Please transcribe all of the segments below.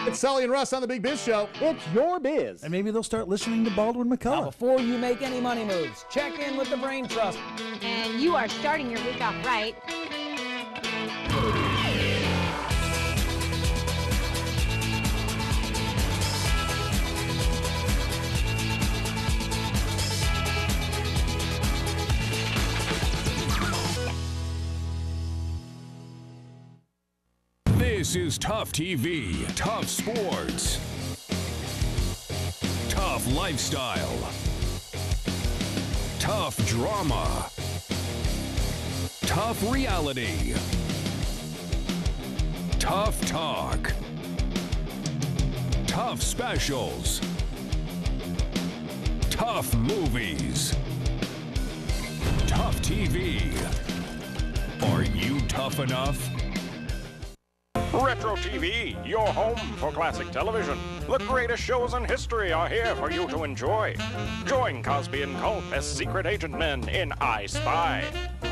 It's Sully and Russ on the Big Biz Show. It's your biz. And maybe they'll start listening to Baldwin Now, McCullough. before you make any money moves, check in with the Brain Trust. And you are starting your week off right. This is Tough TV, Tough Sports, Tough Lifestyle, Tough Drama, Tough Reality, Tough Talk, Tough Specials, Tough Movies, Tough TV. Are you tough enough? Retro TV, your home for classic television. The greatest shows in history are here for you to enjoy. Join Cosby and Culp as secret agent men in I Spy.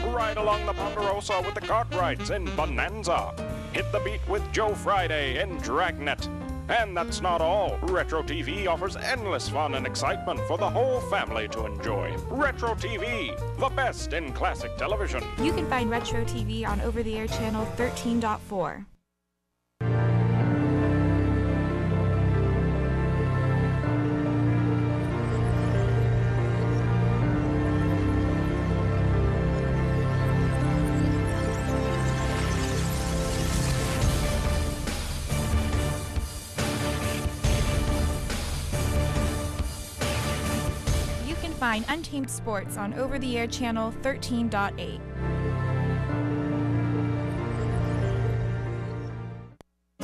Ride along the Ponderosa with the Cartwrights in Bonanza. Hit the beat with Joe Friday in Dragnet. And that's not all. Retro TV offers endless fun and excitement for the whole family to enjoy. Retro TV, the best in classic television. You can find Retro TV on over-the-air channel 13.4. Find Untamed Sports on over-the-air channel 13.8.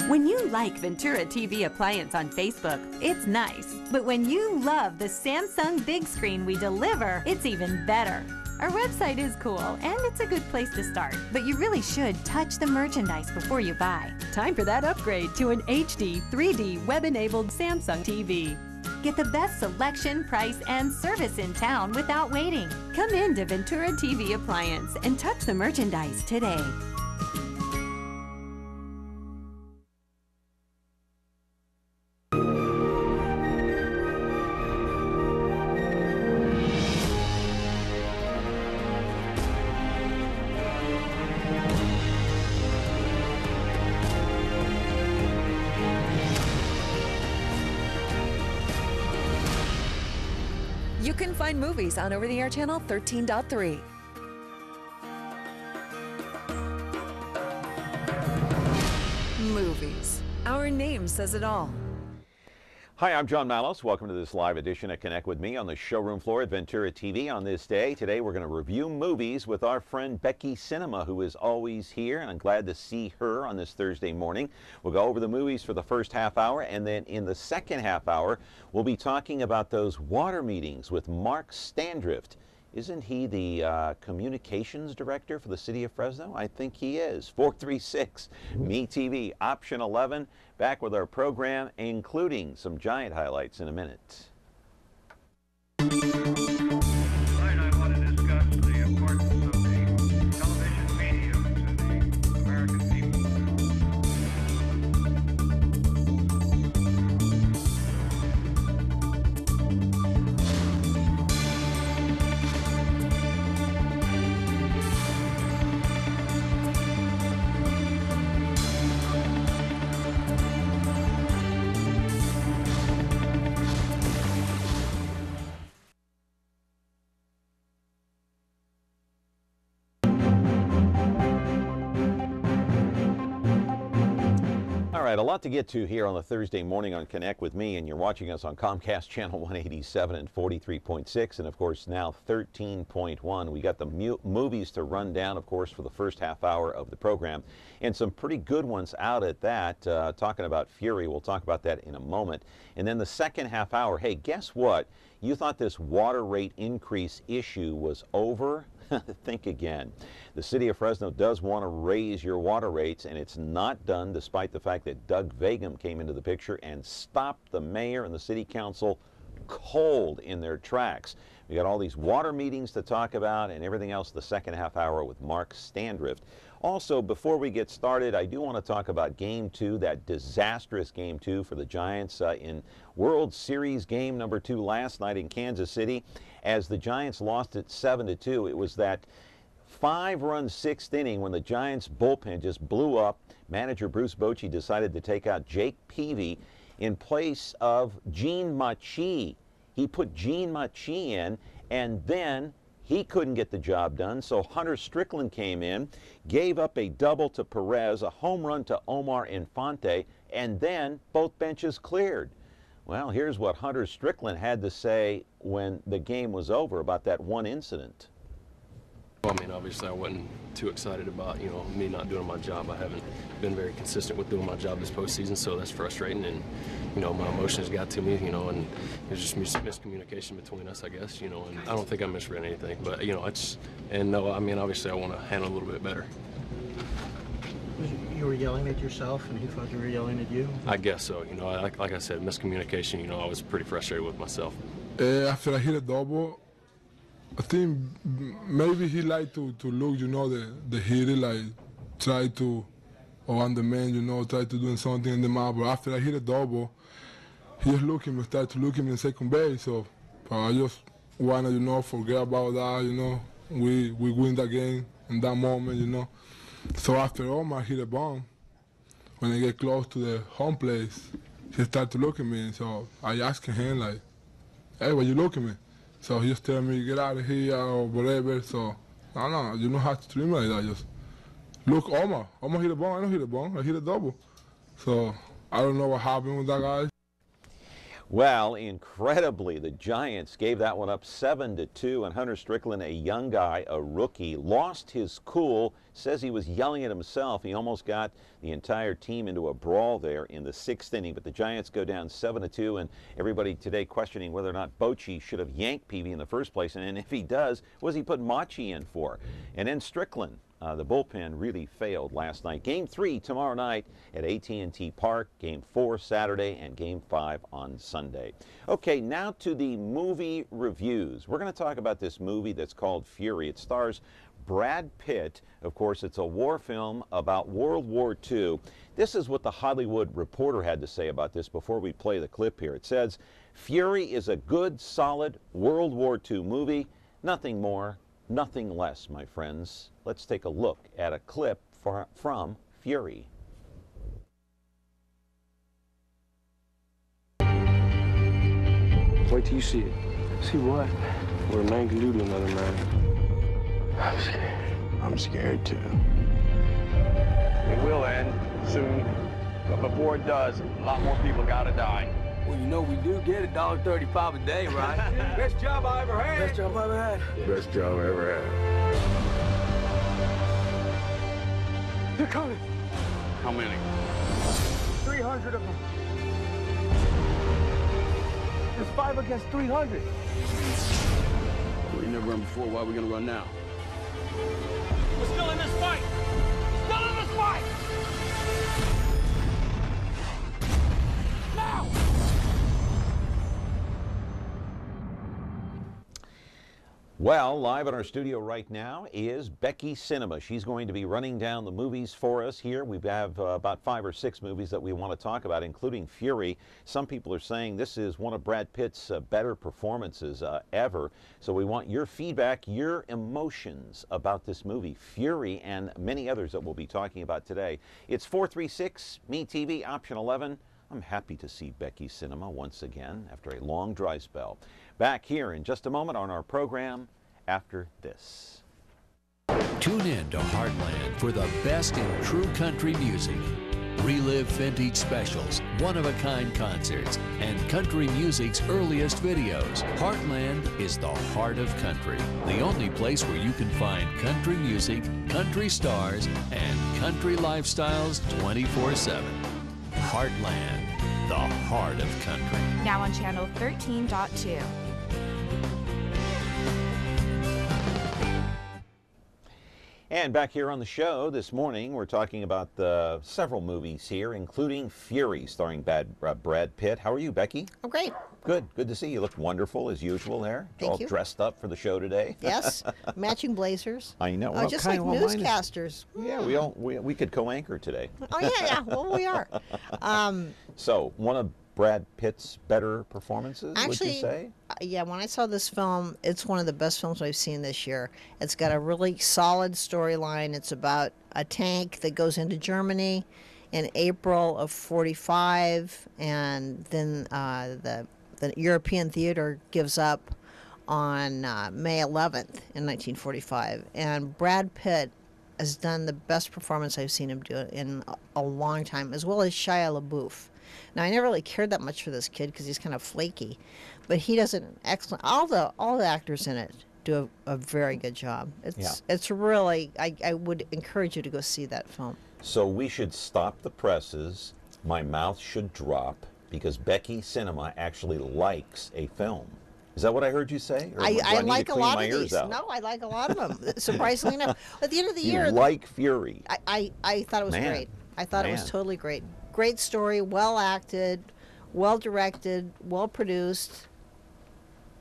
When you like Ventura TV Appliance on Facebook, it's nice. But when you love the Samsung big screen we deliver, it's even better. Our website is cool, and it's a good place to start. But you really should touch the merchandise before you buy. Time for that upgrade to an HD 3D web-enabled Samsung TV. Get the best selection, price, and service in town without waiting. Come in to Ventura TV Appliance and touch the merchandise today. You can find movies on over-the-air channel 13.3. Movies. Our name says it all. Hi, I'm John Malos. Welcome to this live edition of Connect with Me on the showroom floor at Ventura TV on this day. Today we're going to review movies with our friend Becky Cinema, who is always here, and I'm glad to see her on this Thursday morning. We'll go over the movies for the first half hour, and then in the second half hour, we'll be talking about those water meetings with Mark Standriff. Isn't he the communications director for the city of Fresno? I think he is. 436-ME-TV, option 11. Back with our program, including some Giant highlights in a minute. Tonight I want to discuss the importance of the television medium to the American people. All right, a lot to get to here on the Thursday morning on Connect with Me, and you're watching us on Comcast Channel 187 and 43.6, and of course now 13.1. We got the movies to run down, of course, for the first half hour of the program, and some pretty good ones out at that. Talking about Fury, we'll talk about that in a moment. And then the second half hour, hey, guess what? You thought this water rate increase issue was over? Think again. The city of Fresno does want to raise your water rates, and it's not done despite the fact that Doug Vagum came into the picture and stopped the mayor and the city council cold in their tracks. We got all these water meetings to talk about and everything else the second half hour with Mark Standriff. Also, before we get started, I do want to talk about Game 2, that disastrous Game 2 for the Giants in World Series Game number 2 last night in Kansas City. As the Giants lost it 7-2, it was that 5-run 6th inning when the Giants bullpen just blew up. Manager Bruce Bochy decided to take out Jake Peavy in place of Gene Machi. He put Gene Machi in, and then he couldn't get the job done, so Hunter Strickland came in, gave up a double to Perez, a home run to Omar Infante, and then both benches cleared. Well, here's what Hunter Strickland had to say when the game was over about that one incident. I mean, obviously I wasn't too excited about, me not doing my job. I haven't been very consistent with doing my job this postseason, so that's frustrating. And, my emotions got to me, and it was just miscommunication between us, I guess, and I don't think I misread anything. But, obviously I want to handle it a little bit better. You were yelling at yourself, and he thought you were yelling at you? I guess so. Like I said, miscommunication, I was pretty frustrated with myself. After I hit a double, I think maybe he liked to look, the hitter, like try to, or on the man, try to do something in the mouth. But after I hit a double, he just looked at me, started to look at me in second base. So I just want to, forget about that, We win that game in that moment, So after Omar hit a bomb, when I get close to the home place, he started to look at me. And so I asked him, like, hey, why you look at me? So he just tell me, get out of here or whatever. So, no, you don't have to treat me like that. Just look, Omar hit a bomb. I don't hit a bomb. I hit a double. So I don't know what happened with that guy. Well, incredibly, the Giants gave that one up 7-2, and Hunter Strickland, a young guy, a rookie, lost his cool, says he was yelling at himself. He almost got the entire team into a brawl there in the 6th inning, but the Giants go down 7-2, and everybody today questioning whether or not Bochy should have yanked Peavy in the first place, and if he does, what does he put Machi in for? And then Strickland. The bullpen really failed last night. Game 3 tomorrow night at AT&T Park, Game 4 Saturday, and Game 5 on Sunday. Okay, now to the movie reviews. We're going to talk about this movie that's called Fury. It stars Brad Pitt. Of course, it's a war film about World War II. This is what the Hollywood Reporter had to say about this before we play the clip here. It says, Fury is a good, solid World War II movie. Nothing more, nothing less, my friends. Let's take a look at a clip from Fury. Wait till you see it. See what? What a man can do to another man. I'm scared. I'm scared too. It will end soon, but before it does, a lot more people gotta die. Well, we do get $1.35 a day, right? Best job I ever had. Best job I ever had. Best job I ever had. They're coming. How many? 300 of them. There's 5 against 300. We never run before. Why are we gonna run now? We're still in this fight. Still in this fight. Now. Well, live in our studio right now is Becky Cinema. She's going to be running down the movies for us here. We have about 5 or 6 movies that we want to talk about, including Fury. Some people are saying this is one of Brad Pitt's better performances ever. So we want your feedback, your emotions about this movie, Fury, and many others that we'll be talking about today. It's 436 Me TV, option 11. I'm happy to see Becky Cinema once again after a long dry spell. Back here in just a moment on our program after this. Tune in to Heartland for the best in true country music. Relive vintage specials, one-of-a-kind concerts, and country music's earliest videos. Heartland is the heart of country, the only place where you can find country music, country stars, and country lifestyles 24/7. Heartland, the heart of country. Now on channel 13.2. And back here on the show this morning, we're talking about several movies here, including Fury, starring Brad Pitt. How are you, Becky? I'm great. Good. Good to see you. You look wonderful as usual there. Thank all you. Dressed up for the show today. Yes, matching blazers. I know. Oh, just like newscasters. Yeah, we could co-anchor today. Oh yeah. Well, we are. So one of Brad Pitt's better performances, actually, would you say? Yeah, when I saw this film, it's one of the best films I've seen this year. It's got a really solid storyline. It's about a tank that goes into Germany in April of '45, and then the European theater gives up on May 11th in 1945. And Brad Pitt has done the best performance I've seen him do in a long time, as well as Shia LaBeouf. Now, I never really cared that much for this kid because he's kind of flaky, but he does an excellent. All the actors in it do a very good job. It's really. I would encourage you to go see that film. So we should stop the presses. My mouth should drop because Becky Cinema actually likes a film. Is that what I heard you say? Or I like a lot of these. No, I like a lot of them. Surprisingly enough, at the end of the year, you like Fury. I thought it was great. I thought it was totally great. Great story, well acted, well directed, well produced.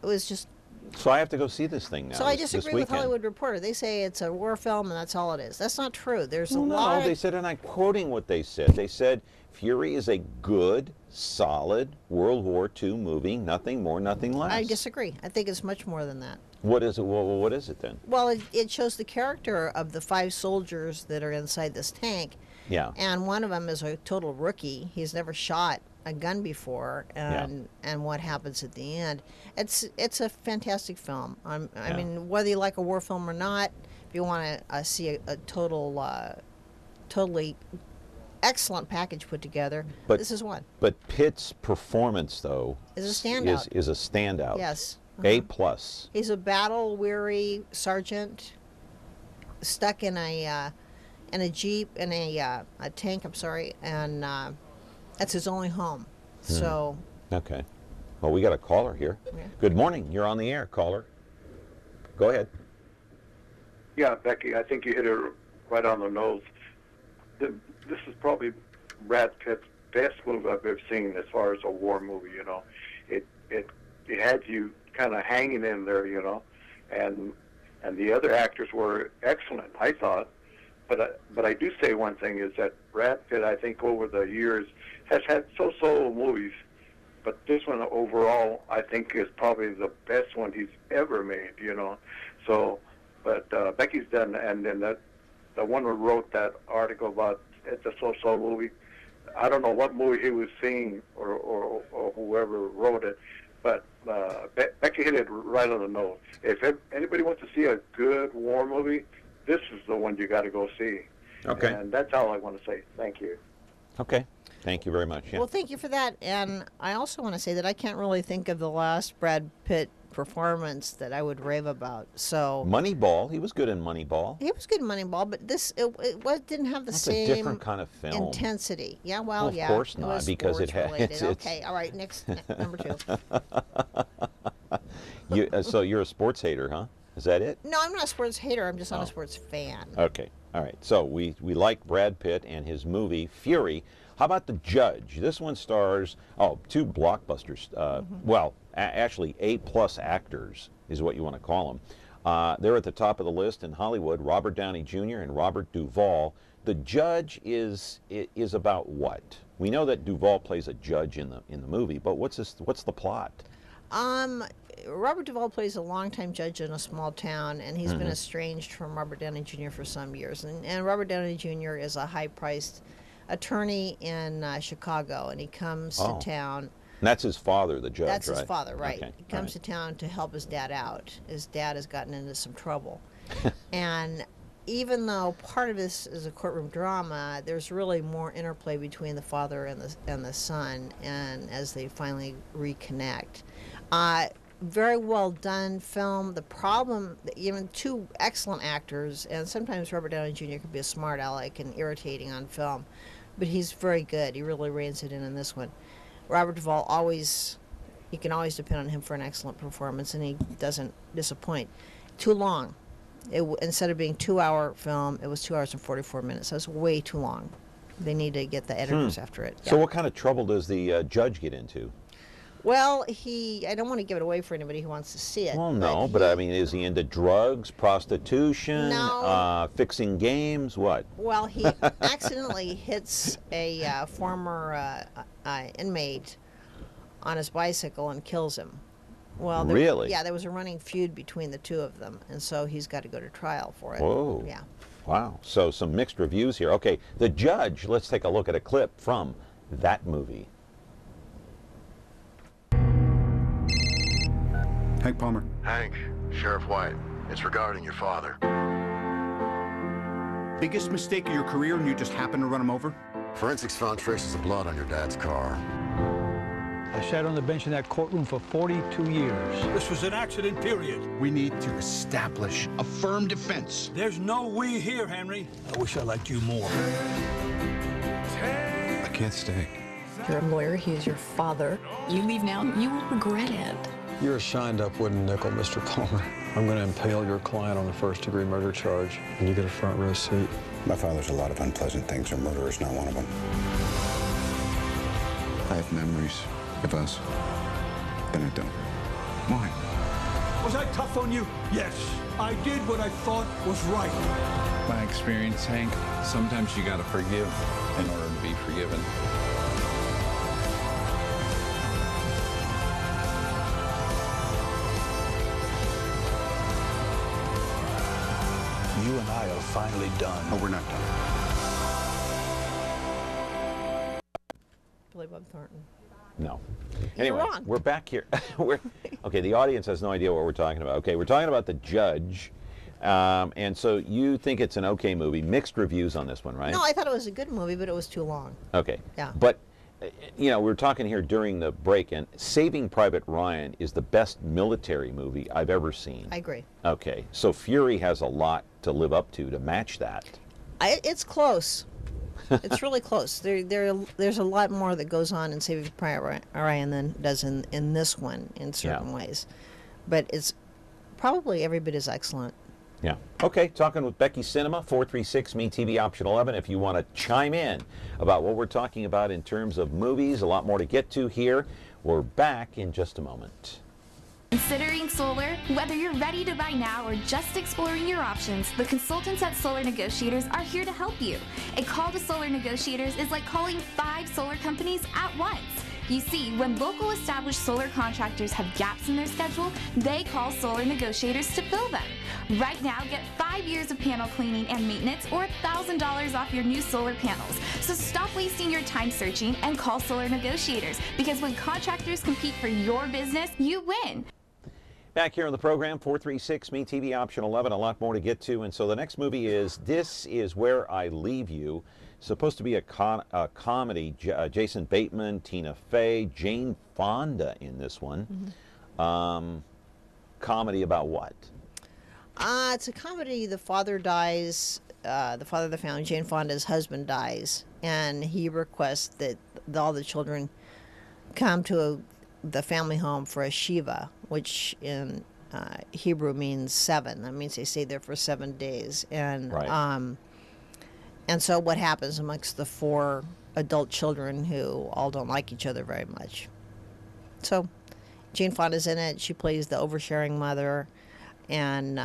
It was just. So I have to go see this thing now. So I disagree with Hollywood Reporter. They say it's a war film and that's all it is. That's not true. There's a lot. No, they said, and I'm quoting what they said. They said Fury is a good, solid World War II movie. Nothing more, nothing less. I disagree. I think it's much more than that. What is it? Well, what is it then? Well, it shows the character of the 5 soldiers that are inside this tank. Yeah. And one of them is a total rookie. He's never shot a gun before, and what happens at the end. It's a fantastic film. I mean, whether you like a war film or not, if you want to see a totally excellent package put together, this is one. But Pitt's performance, though, is a standout. Is a standout. Yes. A+. He's a battle-weary sergeant stuck in a jeep, in a tank. I'm sorry, and that's his only home. So. Okay. Well, we got a caller here. Yeah. Good morning. You're on the air, caller. Go ahead. Yeah, Becky, I think you hit it right on the nose. This is probably Brad Pitt's best movie I've ever seen as far as a war movie. You know, it had you kind of hanging in there. You know, and the other actors were excellent, I thought. But I do say one thing is that Brad Pitt, I think over the years, has had so-so movies, but this one overall, I think, is probably the best one he's ever made, you know. So, but Becky's done, and then the one who wrote that article about it's a so-so movie, I don't know what movie he was seeing or whoever wrote it, but Becky hit it right on the nose. If anybody wants to see a good war movie, this is the one you got to go see. Okay. And that's all I want to say. Thank you. Okay. Thank you very much. Yeah. Well, thank you for that. And I also want to say that I can't really think of the last Brad Pitt performance that I would rave about. So Moneyball. He was good in Moneyball. He was good in Moneyball, but this didn't have the same a different kind of film. Intensity. Yeah, well, of course not, because it had. Okay, all right. Next, number 2. So you're a sports hater, huh? Is that it? No, I'm not a sports hater. I'm just not a sports fan. Okay. All right. So we like Brad Pitt and his movie Fury. How about The Judge? This one stars 2 blockbusters. Well, actually A+ actors is what you want to call them. They're at the top of the list in Hollywood. Robert Downey Jr. and Robert Duvall. The Judge is about what? We know that Duvall plays a judge in the movie, but what's the plot? Robert Duvall plays a longtime judge in a small town, and he's been estranged from Robert Downey Jr. for some years. And Robert Downey Jr. is a high-priced attorney in Chicago, and he comes to town. And that's his father, the judge, That's right? his father, right. Okay. He comes to town to help his dad out. His dad has gotten into some trouble. And even though part of this is a courtroom drama, there's really more interplay between the father and the son, and as they finally reconnect. Very well done film. The problem, even 2 excellent actors, and sometimes Robert Downey Jr. can be a smart aleck and irritating on film, but he's very good. He really reins it in this one. Robert Duvall you can always depend on him for an excellent performance, and he doesn't disappoint. Too long. Instead of being 2-hour film, it was 2 hours and 44 minutes. So it's way too long. They need to get the editors after it. So what kind of trouble does the judge get into? Well, I don't want to give it away for anybody who wants to see it. Well, no, but I mean, is he into drugs, prostitution, No. fixing games, what? Well, he accidentally hits a former inmate on his bicycle and kills him. Well, Really? Yeah, there was a running feud between the two of them, and so he's got to go to trial for it. Whoa. Yeah. Wow. So some mixed reviews here. Okay, The Judge. Let's take a look at a clip from that movie. Hank Palmer. Hank, Sheriff White. It's regarding your father. Biggest mistake of your career and you just happen to run him over? Forensics found traces of blood on your dad's car. I sat on the bench in that courtroom for 42 years. This was an accident, period. We need to establish a firm defense. There's no we here, Henry. I wish I liked you more. I can't stay. You're a lawyer. He is your father. You leave now, you will regret it. You're a shined-up wooden nickel, Mr. Palmer. I'm going to impale your client on a first-degree murder charge, and you get a front row seat. My father's a lot of unpleasant things, and murder is not one of them. I have memories of us, but I don't. Why? Was I tough on you? Yes. I did what I thought was right. My experience, Hank, sometimes you gotta forgive in order to be forgiven. You and I are finally done. Oh, we're not done. Billy Bob Thornton. No. You're Anyway, wrong. we're back here. Okay, the audience has no idea what we're talking about. Okay, we're talking about The Judge. And so you think it's an okay movie. Mixed reviews on this one, right? No, I thought it was a good movie, but it was too long. Okay. Yeah. But, you know, we were talking here during the break, and Saving Private Ryan is the best military movie I've ever seen. I agree. Okay, so Fury has a lot to live up to match that. It's close. It's really close. There's a lot more that goes on in Saving Private Ryan than does in this one in certain ways. But it's probably every bit as excellent. Yeah. Okay, talking with Becky Cinema, 436-ME-TV, option 11. If you want to chime in about what we're talking about in terms of movies, a lot more to get to here. We're back in just a moment. Considering solar? Whether you're ready to buy now or just exploring your options, the consultants at Solar Negotiators are here to help you. A call to Solar Negotiators is like calling 5 solar companies at once. You see, when local established solar contractors have gaps in their schedule, they call Solar Negotiators to fill them. Right now, get 5 years of panel cleaning and maintenance or $1,000 off your new solar panels. So stop wasting your time searching and call Solar Negotiators, because when contractors compete for your business, you win. Back here on the program, 436-ME-TV, option 11, a lot more to get to. And so the next movie is This Is Where I Leave You. Supposed to be a comedy. Jason Bateman, Tina Fey, Jane Fonda in this one. Mm-hmm. Comedy about what? It's a comedy. The father dies. The father of the family, Jane Fonda's husband, dies, and he requests that all the children come to the family home for a shiva, which in Hebrew means 7. That means they stay there for 7 days. And and so what happens amongst the 4 adult children who all don't like each other very much? So Jane Fonda's in it. She plays the oversharing mother. And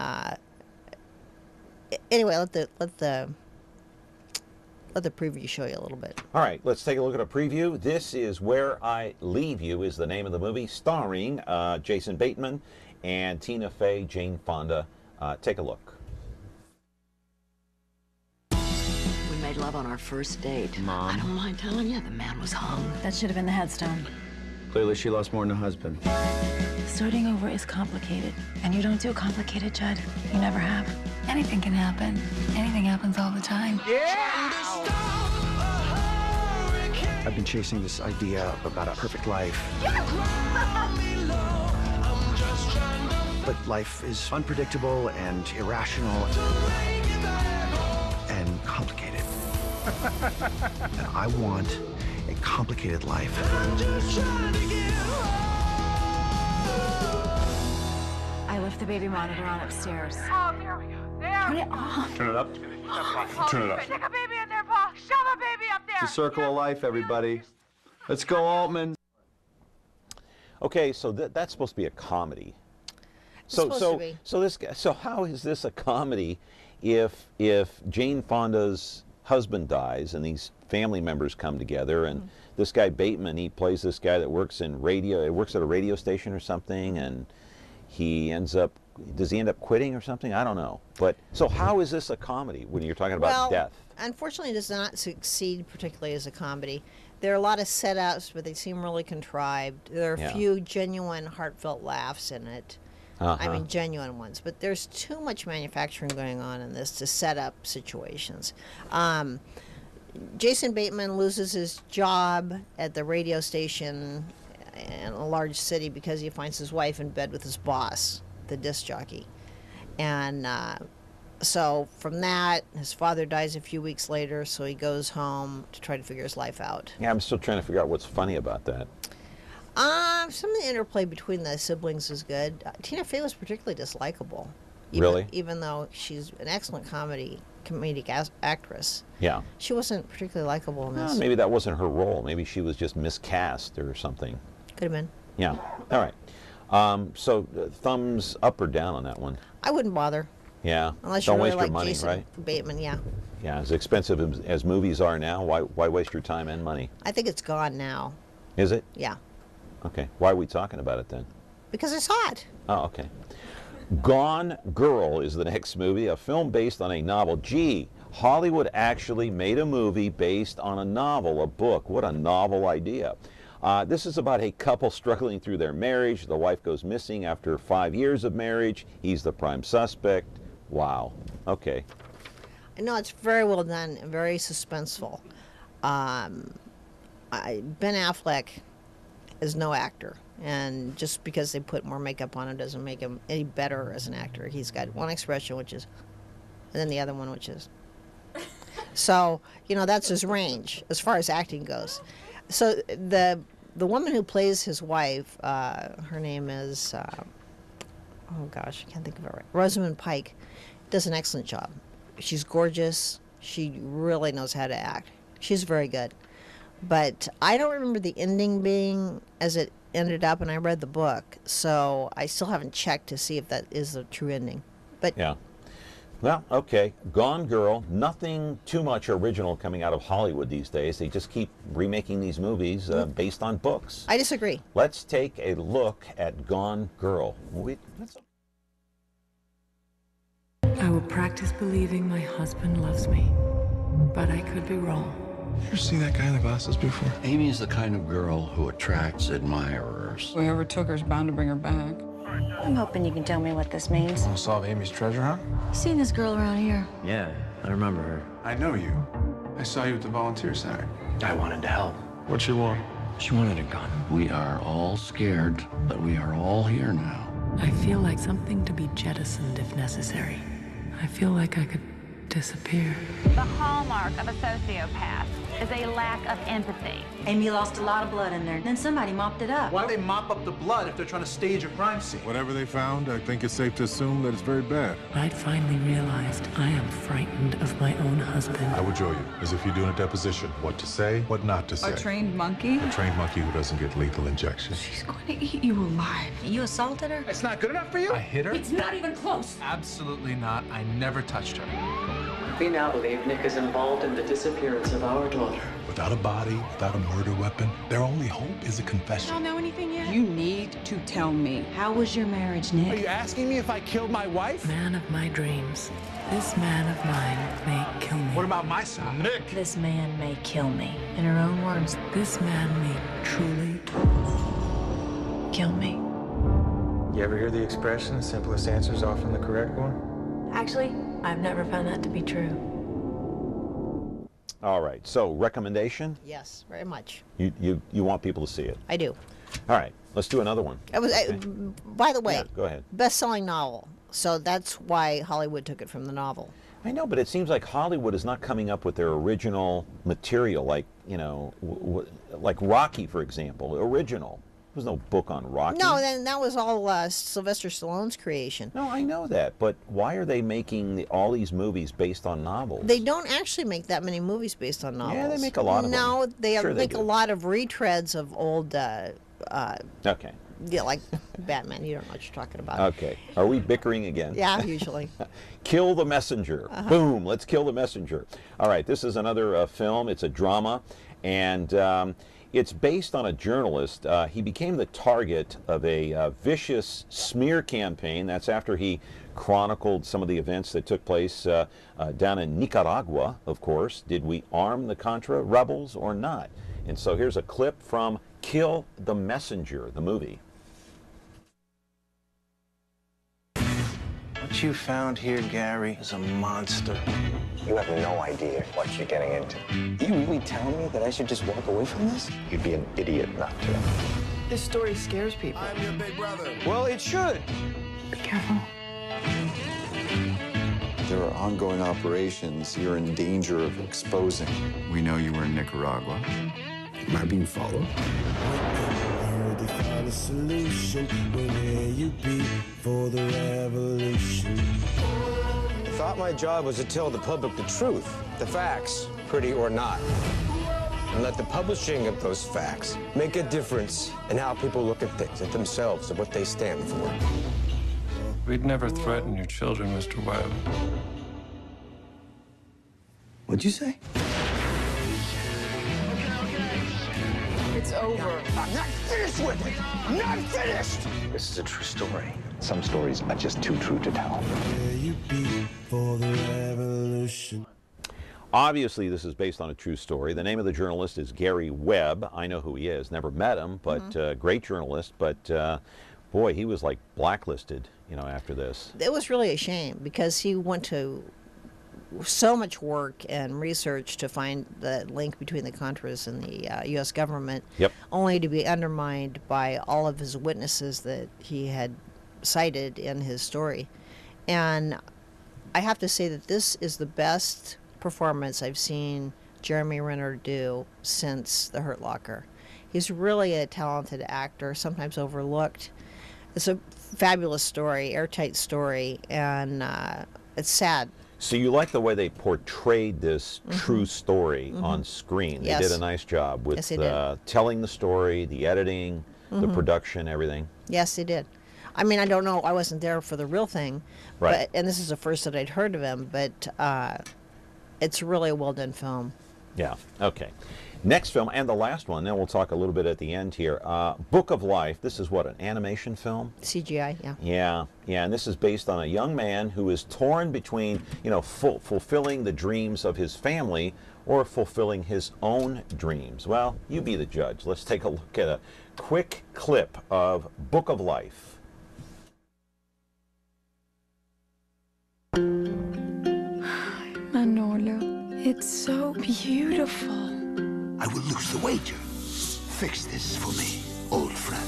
anyway, let the preview show you a little bit. All right, let's take a look at a preview. This Is Where I Leave You is the name of the movie, starring Jason Bateman and Tina Fey, Jane Fonda. Take a look. We made love on our first date. Mom. I don't mind telling you, the man was hung. That should have been the headstone. Clearly she lost more than a husband. Starting over is complicated, and you don't do complicated, Judd. You never have. Anything can happen. Anything happens all the time. I've been chasing this idea about a perfect life. But life is unpredictable and irrational and complicated. And I want a complicated life. I left the baby monitor on upstairs. Oh, there we go. Turn it off. Turn it up. Turn it up. Stick a baby in there, Paul. Shove a baby up there. It's a circle of life, everybody. Let's go, Altman. Okay, so that's supposed to be a comedy. So how is this a comedy if Jane Fonda's husband dies and these family members come together and this guy Bateman, he plays this guy that works at a radio station or something, and he ends up, does he end up quitting or something? I don't know. But so how is this a comedy when you're talking about death? Unfortunately, it does not succeed particularly as a comedy. There are a lot of setups, but they seem really contrived. There are a few genuine, heartfelt laughs in it. I mean, genuine ones. But there's too much manufacturing going on in this to set up situations. Jason Bateman loses his job at the radio station in a large city because he finds his wife in bed with his boss, the disc jockey. And so from that, his father dies a few weeks later, so he goes home to try to figure his life out. Yeah, I'm still trying to figure out what's funny about that. Some of the interplay between the siblings is good. Tina Fey was particularly dislikable. Really? Even though she's an excellent comedic actress. Yeah. She wasn't particularly likable in this. Maybe that wasn't her role. Maybe she was just miscast or something. Could have been. Yeah. All right. So thumbs up or down on that one? I wouldn't bother. Yeah. Unless Don't you really waste your like money, Jason right? Bateman, yeah. Yeah, as expensive as movies are now, why waste your time and money? I think it's gone now. Is it? Yeah. Okay. Why are we talking about it then? Because I saw it. Oh, okay. Gone Girl is the next movie, a film based on a novel. Gee, Hollywood actually made a movie based on a novel, a book. What a novel idea. This is about a couple struggling through their marriage. The wife goes missing after 5 years of marriage. He's the prime suspect. Wow. Okay. No, it's very well done and very suspenseful. Ben Affleck is no actor, and just because they put more makeup on him doesn't make him any better as an actor. He's got one expression, which is, and then the other one, which is. So, that's his range as far as acting goes. So the woman who plays his wife, her name is, oh gosh, I can't think of it right. Rosamund Pike does an excellent job. She's gorgeous. She really knows how to act. She's very good. But I don't remember the ending being as it ended up, and I read the book, so I still haven't checked to see if that is the true ending. But yeah. Well, okay. Gone Girl, nothing too much original coming out of Hollywood these days. They just keep remaking these movies based on books. I disagree. Let's take a look at Gone Girl. I will practice believing my husband loves me, but I could be wrong. You ever seen that guy in the glasses before? Amy is the kind of girl who attracts admirers. Whoever took her is bound to bring her back. I'm hoping you can tell me what this means. Want to solve Amy's treasure hunt? Seen this girl around here? Yeah, I remember her. I know you. I saw you at the volunteer center. I wanted to help. What'd she want? She wanted a gun. We are all scared, but we are all here now. I feel like something to be jettisoned if necessary. I feel like I could disappear. The hallmark of a sociopath is a lack of empathy. Amy lost a lot of blood in there, and then somebody mopped it up. Why do they mop up the blood if they're trying to stage a crime scene? Whatever they found, I think it's safe to assume that it's very bad. I'd finally realized I am frightened of my own husband. I would show you, as if you're doing a deposition, what to say, what not to say. A trained monkey? A trained monkey who doesn't get lethal injections. She's going to eat you alive. You assaulted her? It's not good enough for you? I hit her? It's not even close. Absolutely not. I never touched her. We now believe Nick is involved in the disappearance of our daughter. Without a body, without a murder weapon, their only hope is a confession. I don't know anything yet. You need to tell me. How was your marriage, Nick? Are you asking me if I killed my wife? Man of my dreams. This man of mine may kill me. What about my son, Nick? This man may kill me. In her own words, this man may truly kill me. You ever hear the expression, the simplest answer is often the correct one? Actually, I've never found that to be true. All right, so recommendation? Yes, very much. You want people to see it? I do. All right, let's do another one. It was, Okay. By the way, Yeah, go ahead. best-selling novel. So that's why Hollywood took it from the novel. I know, but it seems like Hollywood is not coming up with their original material, like, like Rocky, for example, original. was no book on Rocky. No, then that was all Sylvester Stallone's creation. No, I know that, but why are they making all these movies based on novels? They don't actually make that many movies based on novels. Yeah, they make a lot of them. No, they Sure make they a do. lot of retreads of old, Okay. yeah, like Batman. You don't know what you're talking about. Okay. Are we bickering again? Yeah, usually. Kill the Messenger. Boom, let's kill the messenger. All right, this is another film. It's a drama, and it's based on a journalist. He became the target of a vicious smear campaign. That's after he chronicled some of the events that took place down in Nicaragua, of course. Did we arm the Contra rebels or not? And so here's a clip from Kill the Messenger, the movie. What you found here, Gary, is a monster. You have no idea what you're getting into. You really tell me that I should just walk away from this? You'd be an idiot not to. This story scares people. I'm your big brother. Well, it should. Be careful. There are ongoing operations you're in danger of exposing. We know you were in Nicaragua. Am I being followed? Find a solution. Where you be for the revolution? I thought my job was to tell the public the truth, the facts, pretty or not. And let the publishing of those facts make a difference in how people look at things, at themselves, and what they stand for. We'd never threaten your children, Mr. Webb. What'd you say? It's over. I'm not finished with it! I'm not finished! This is a true story. Some stories are just too true to tell. Where you be for the revolution? Obviously, this is based on a true story. The name of the journalist is Gary Webb. I know who he is. Never met him, but great journalist. But boy, he was like blacklisted, you know, after this. It was really a shame because he went to so much work and research to find the link between the Contras and the U.S. government, only to be undermined by all of his witnesses that he had cited in his story. And I have to say that this is the best performance I've seen Jeremy Renner do since The Hurt Locker. He's really a talented actor, sometimes overlooked. It's a fabulous story, airtight story, and it's sad. So you like the way they portrayed this true story on screen. They did a nice job with telling the story, the editing, the production, everything. Yes, they did. I mean, I don't know. I wasn't there for the real thing. Right. But, and this is the first that I'd heard of him, but it's really a well-done film. Yeah, okay. Next film, and the last one, then we'll talk a little bit at the end here. Book of Life. This is what, an animation film? CGI, yeah. Yeah, and this is based on a young man who is torn between, you know, fulfilling the dreams of his family or fulfilling his own dreams. Well, you be the judge. Let's take a look at a quick clip of Book of Life. Manolo, it's so beautiful. I will lose the wager. Fix this for me, old friend.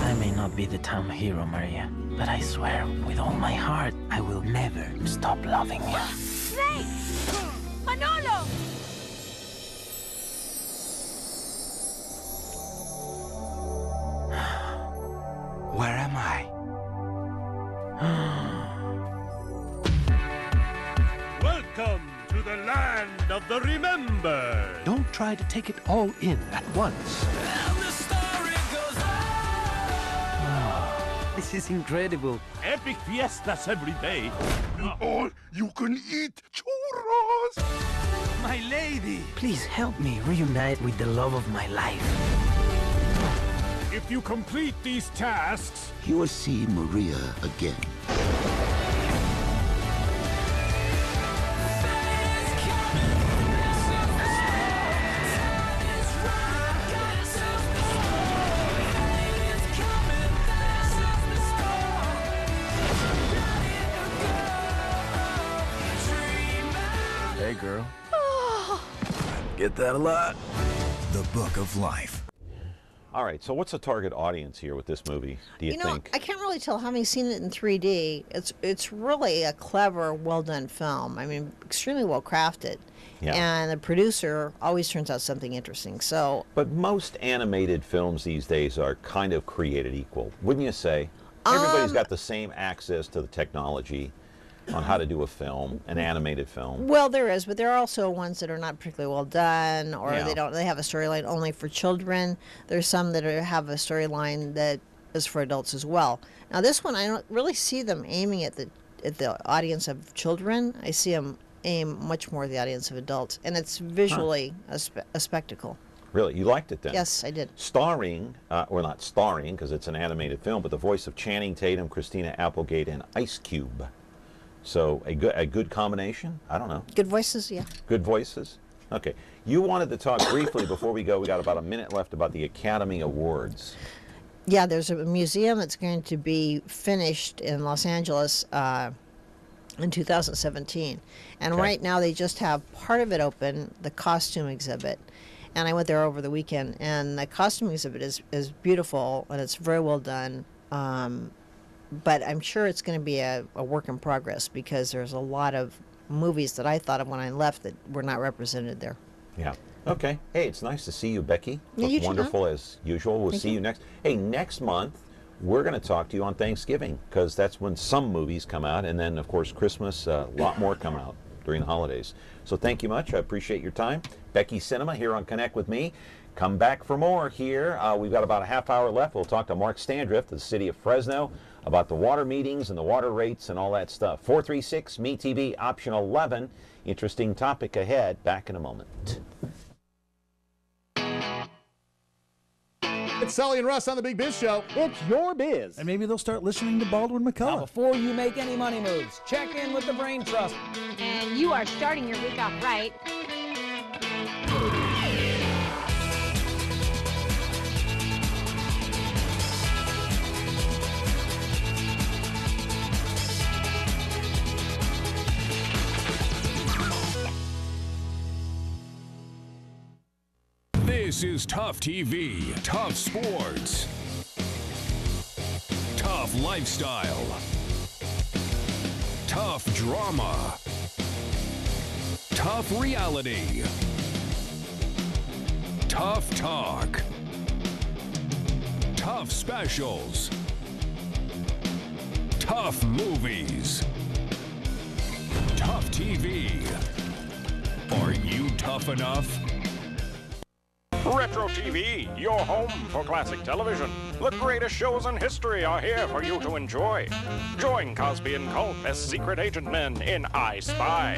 I may not be the town hero, Maria, but I swear, with all my heart, I will never stop loving you. Snake! Manolo! Where am I? Welcome to the land of the remembered. Don't try to take it all in at once. This is incredible. Epic fiestas every day. All you can eat churros. My lady. Please help me reunite with the love of my life. If you complete these tasks, You will see Maria again. Hey, girl. Get that a lot. The Book of Life. All right, so what's the target audience here with this movie, do you think? I can't really tell having seen it in 3D. It's really a clever, well-done film. I mean, extremely well-crafted. Yeah. And the producer always turns out something interesting. So, But most animated films these days are kind of created equal, wouldn't you say? Everybody's got the same access to the technology on how to do a film, an animated film. well, there is, but there are also ones that are not particularly well done, or Yeah. they have a storyline only for children. There's some that have a storyline that is for adults as well. Now, this one, I don't really see them aiming at the audience of children. I see them aim much more at the audience of adults, and it's visually a spectacle. Really? You liked it then? Yes, I did. Starring, or not starring because it's an animated film, but the voice of Channing Tatum, Christina Applegate, and Ice Cube. So a good combination? I don't know. Good voices, yeah. Good voices? Okay. You wanted to talk briefly before we go. We got about a minute left about the Academy Awards. Yeah, there's a museum that's going to be finished in Los Angeles in 2017. And right now they just have part of it open, the costume exhibit. And I went there over the weekend, and the costume exhibit is beautiful, and it's very well done. But I'm sure it's going to be a work in progress because there's a lot of movies that I thought of when I left that were not represented there. Yeah. Okay. Hey, it's nice to see you, Becky. Yeah, Look you too, wonderful as usual. We'll see you next. Hey, next month we're going to talk to you on Thanksgiving because that's when some movies come out, and then of course Christmas, a lot more come out during the holidays. So thank you much. I appreciate your time. Becky Cinema here on Connect with Me. Come back for more here. We've got about a half hour left. We'll talk to Mark Standriff, the city of Fresno, about the water meetings and the water rates and all that stuff. 436-MeTV, option 11. Interesting topic ahead. Back in a moment. It's Sully and Russ on the Big Biz Show. It's your biz. And maybe they'll start listening to Baldwin McCullough. Now, before you make any money moves, check in with the Brain Trust. And you are starting your week off right. This is Tough TV, Tough Sports, Tough Lifestyle, Tough Drama, Tough Reality, Tough Talk, Tough Specials, Tough Movies, Tough TV. Are you tough enough? Retro TV, your home for classic television. The greatest shows in history are here for you to enjoy. Join Cosby and Culp as secret agent men in I Spy.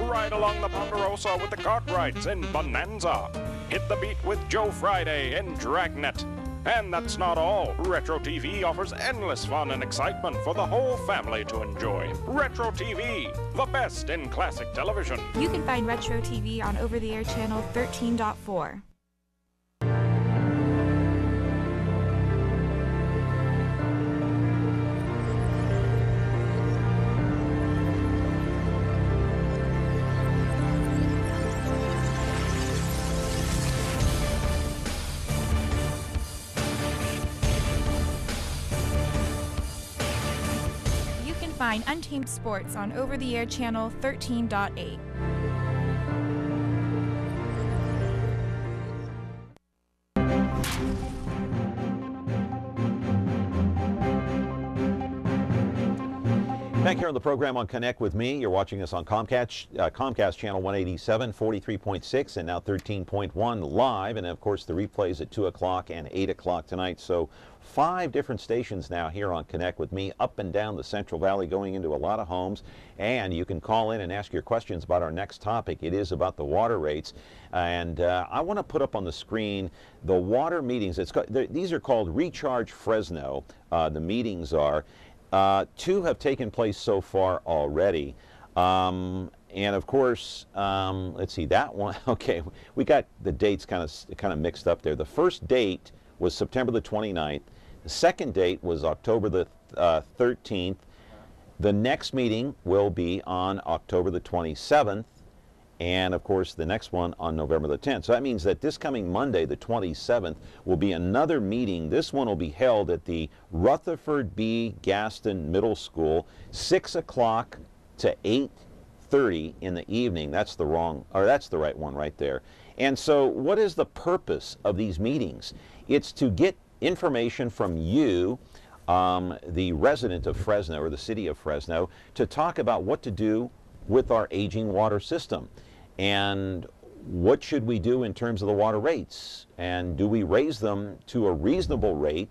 Ride along the Ponderosa with the Cartwrights in Bonanza. Hit the beat with Joe Friday in Dragnet. And that's not all. Retro TV offers endless fun and excitement for the whole family to enjoy. Retro TV, the best in classic television. You can find Retro TV on over-the-air channel 13.4. Find Untamed Sports on over-the-air channel 13.8. Back here on the program on Connect with Me, you're watching us on Comcast channel 187, 43.6, and now 13.1 live, and of course the replays at 2 o'clock and 8 o'clock tonight. So 5 different stations now here on Connect with Me, up and down the Central Valley, going into a lot of homes. And you can call in and ask your questions about our next topic. It is about the water rates. And I want to put up on the screen the water meetings. These are called Recharge Fresno, the meetings are. 2 have taken place so far already. And of course, let's see, that one, okay, we got the dates kind of mixed up there. The first date was September the 29th. The second date was October the 13th. The next meeting will be on October the 27th. and of course the next one on November the 10th. So that means that this coming Monday, the 27th, will be another meeting. This one will be held at the Rutherford B. Gaston Middle School, 6 o'clock to 8:30 in the evening. That's the right one right there. And so what is the purpose of these meetings? It's to get information from you, the resident of Fresno or the city of Fresno, to talk about what to do with our aging water system. And what should we do in terms of the water rates? And do we raise them to a reasonable rate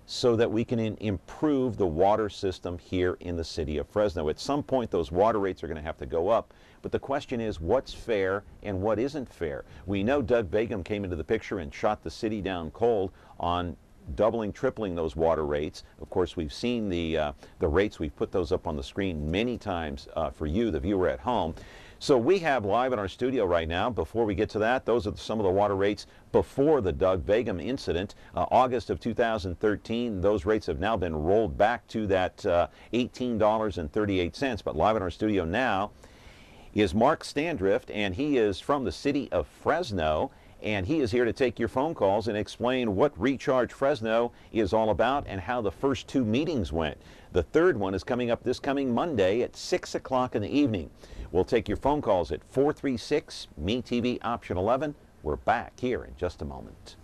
so that we can improve the water system here in the city of Fresno? At some point, those water rates are going to have to go up. But the question is, what's fair and what isn't fair? We know Doug Begum came into the picture and shot the city down cold on doubling, tripling those water rates. Of course, we've seen the rates. We've put those up on the screen many times for you, the viewer at home. So we have live in our studio right now, before we get to that, those are some of the water rates before the Doug Begum incident. August of 2013, those rates have now been rolled back to that $18.38. But live in our studio now is Mark Standriff, and he is from the city of Fresno. And he is here to take your phone calls and explain what Recharge Fresno is all about and how the first two meetings went. The third one is coming up this coming Monday at 6 o'clock in the evening. We'll take your phone calls at 436-MeTV option 11. We're back here in just a moment.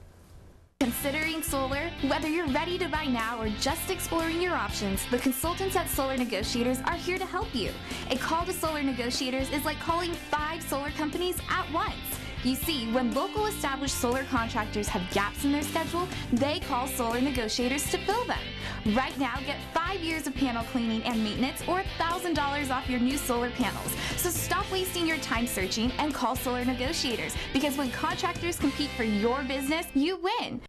Considering solar? Whether you're ready to buy now or just exploring your options, the consultants at Solar Negotiators are here to help you. A call to Solar Negotiators is like calling 5 solar companies at once. You see, when local established solar contractors have gaps in their schedule, they call Solar Negotiators to fill them. Right now, get 5 years of panel cleaning and maintenance or $1,000 off your new solar panels. So stop wasting your time searching and call Solar Negotiators, because when contractors compete for your business, you win.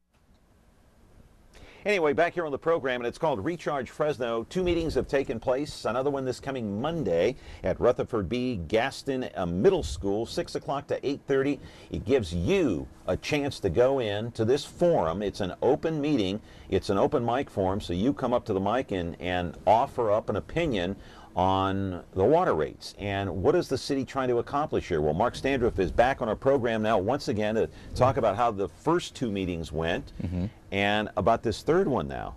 Anyway, back here on the program, and it's called Recharge Fresno. 2 meetings have taken place. Another one this coming Monday at Rutherford B. Gaston Middle School, 6 o'clock to 8:30. It gives you a chance to go in to this forum. It's an open meeting. It's an open mic forum, so you come up to the mic and offer up an opinion on the water rates. And what is the city trying to accomplish here? Well, Mark Standriff is back on our program now once again to talk about how the first 2 meetings went and about this third one now.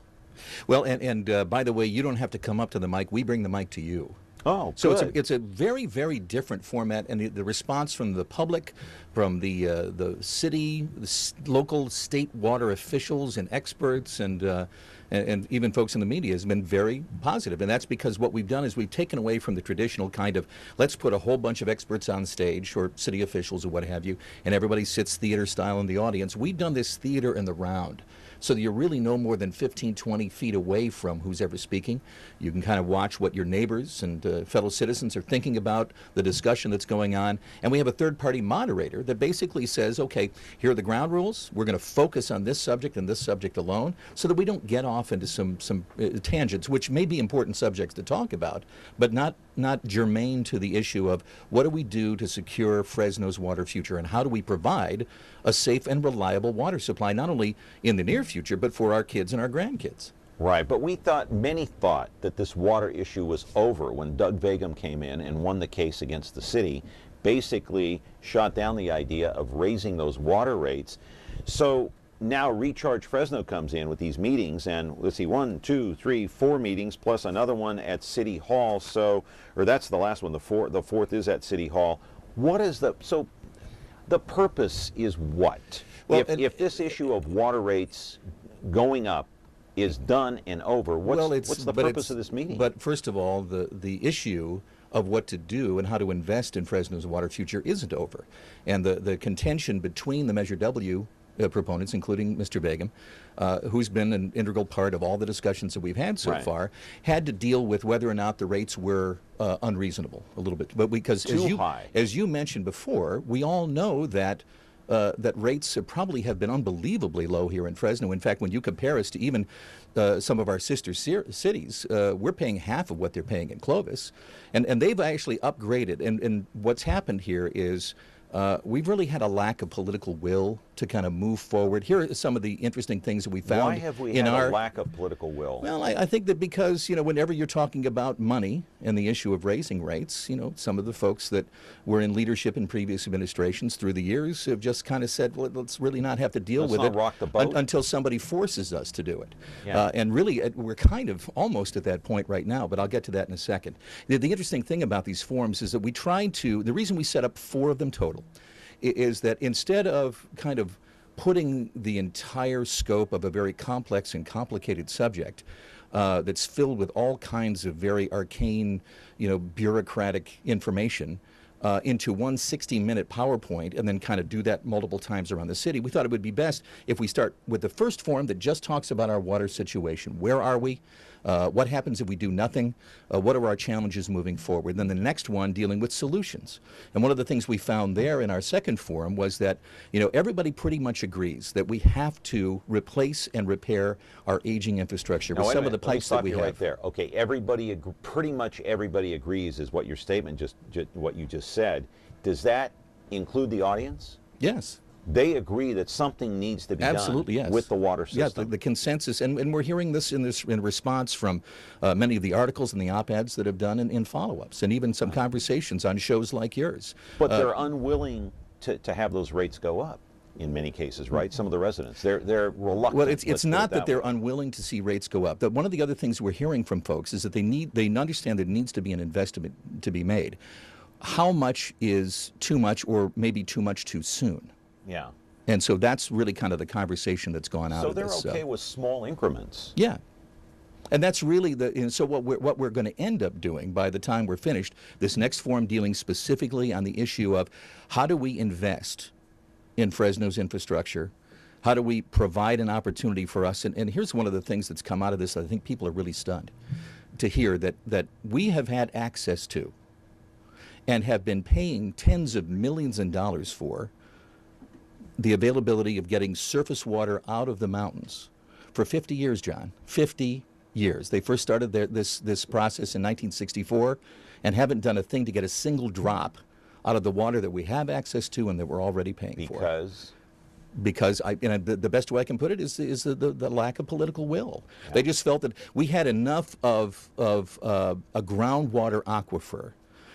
Well, and by the way, you don't have to come up to the mic. We bring the mic to you. Oh, so good. it's a very, very different format, and the response from the public, from the city, the local, state water officials and experts, and even folks in the media has been very positive. And that's because what we've done is we've taken away from the traditional kind of, let's put a whole bunch of experts on stage, or city officials or what have you, and everybody sits theater style in the audience. We've done this theater in the round, so that you're really no more than 15, 20 feet away from who's ever speaking. You can kind of watch what your neighbors and fellow citizens are thinking about the discussion that's going on. And we have a third-party moderator that basically says, okay, here are the ground rules. We're going to focus on this subject and this subject alone, so that we don't get off into some tangents, which may be important subjects to talk about, but not germane to the issue of what do we do to secure Fresno's water future, and how do we provide a safe and reliable water supply, not only in the near future, but for our kids and our grandkids. Right, but many thought that this water issue was over when Doug Begum came in and won the case against the city, basically shot down the idea of raising those water rates. So now Recharge Fresno comes in with these meetings, and let's see, 1, 2, 3, 4 meetings, plus another one at City Hall. So, or that's the last one, the fourth is at City Hall. What is the purpose is what? Well, if this issue of water rates going up is done and over, what's the purpose of this meeting? But first of all, the issue of what to do and how to invest in Fresno's water future isn't over. And the contention between the Measure W proponents, including Mr. Begum, who's been an integral part of all the discussions that we've had so far, had to deal with whether or not the rates were unreasonable a little bit. But because as you mentioned before, we all know that that rates probably have been unbelievably low here in Fresno. In fact, when you compare us to even some of our sister cities, we're paying half of what they're paying in Clovis. And they've actually upgraded. And what's happened here is we've really had a lack of political will to kind of move forward. Here are some of the interesting things that we found. Why have we had a lack of political will? Well, I think that because, whenever you're talking about money and the issue of raising rates, some of the folks that were in leadership in previous administrations through the years have just kind of said, well, let's really not have to deal with it rock the boat. Until somebody forces us to do it. Yeah. And really, we're kind of almost at that point right now, but I'll get to that in a second. The interesting thing about these forums is that we try to, the reason we set up 4 of them total, is that instead of kind of putting the entire scope of a very complex and complicated subject that's filled with all kinds of very arcane, bureaucratic information into one 60-minute PowerPoint and then kind of do that multiple times around the city, we thought it would be best if we start with the first forum that just talks about our water situation. Where are we? What happens if we do nothing? What are our challenges moving forward? Then the next one dealing with solutions. And one of the things we found there in our second forum was that, everybody pretty much agrees that we have to replace and repair our aging infrastructure with some of the pipes that we have. Right there. Okay, pretty much everybody agrees is what your statement just what you just said. Does that include the audience? Yes. They agree that something needs to be Absolutely, done yes. with the water system. Yes, the consensus, and we're hearing this in response from many of the articles and the op-eds that have done in follow-ups, and even some conversations on shows like yours. But they're unwilling to have those rates go up in many cases, right? Some of the residents, they're reluctant. Well, it's not that they're unwilling to see rates go up. One of the other things we're hearing from folks is that they understand there needs to be an investment to be made. How much is too much, or maybe too much too soon? Yeah. And so that's really kind of the conversation that's gone out of this. So they're okay with small increments. Yeah. And that's really so what we're going to end up doing by the time we're finished, this next forum dealing specifically on the issue of how do we invest in Fresno's infrastructure? How do we provide an opportunity for us? And here's one of the things that's come out of this that I think people are really stunned to hear, that we have had access to and have been paying tens of millions of dollars for the availability of getting surface water out of the mountains for 50 years, John. 50 years. They first started this process in 1964 and haven't done a thing to get a single drop out of the water that we have access to and that we're already paying for. Because the best way I can put it is the lack of political will. Yeah. They just felt that we had enough of a groundwater aquifer.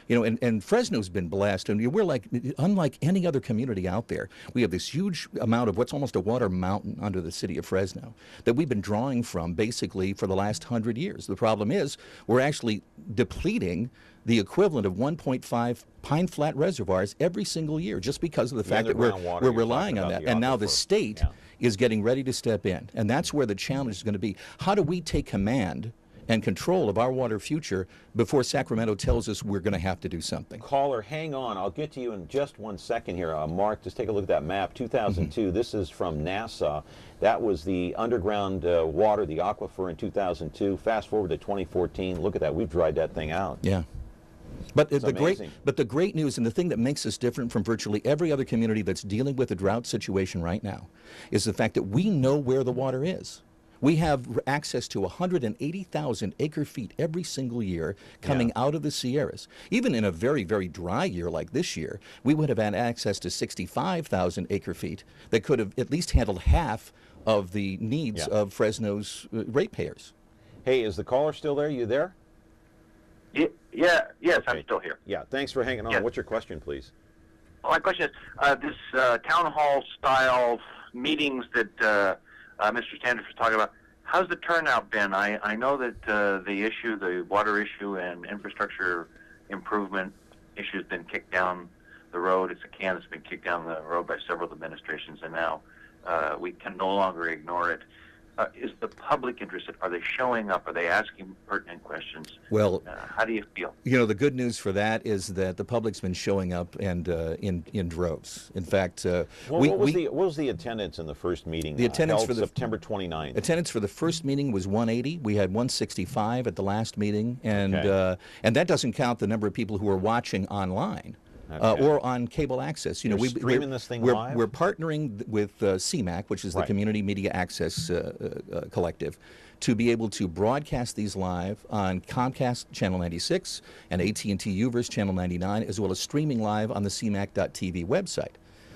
And Fresno's been blessed, and we're unlike any other community out there. We have this huge amount of what's almost a water mountain under the city of Fresno that we've been drawing from basically for the last 100 years. The problem is we're actually depleting the equivalent of 1.5 Pine Flat reservoirs every single year just because of the fact that we're relying on that. And now the state is getting ready to step in, and that's where the challenge is going to be. How do we take command and control of our water future before Sacramento tells us we're going to have to do something? Caller, hang on. I'll get to you in just one second here. Mark, just take a look at that map. 2002, this is from NASA. That was the underground water, the aquifer in 2002. Fast forward to 2014. Look at that. We've dried that thing out. Yeah. But the great news, and the thing that makes us different from virtually every other community that's dealing with a drought situation right now, is the fact that we know where the water is. We have access to 180,000 acre-feet every single year coming out of the Sierras. Even in a very, very dry year like this year, we would have had access to 65,000 acre-feet that could have at least handled half of the needs of Fresno's ratepayers. Hey, is the caller still there? You there? Yes, okay. I'm still here. Yeah, thanks for hanging on. Yes. What's your question, please? Well, my question is, this town hall-style meetings that Mr. Standriff was talking about, how's the turnout been? I know that the water issue and infrastructure improvement issue has been kicked down the road. It's a can that's been kicked down the road by several administrations, and now we can no longer ignore it. Is the public interested? Are they showing up? Are they asking pertinent questions? Well, how do you feel? The good news for that is that the public's been showing up and in droves. In fact, what was the attendance in the first meeting? The attendance held for September 29th. Attendance for the first meeting was 180. We had 165 at the last meeting, and that doesn't count the number of people who are watching online. or on cable access. You're streaming this thing live? We're partnering with CMAC, which is the Community Media Access Collective, to be able to broadcast these live on Comcast Channel 96 and AT&T UVerse Channel 99, as well as streaming live on the CMAC.TV website.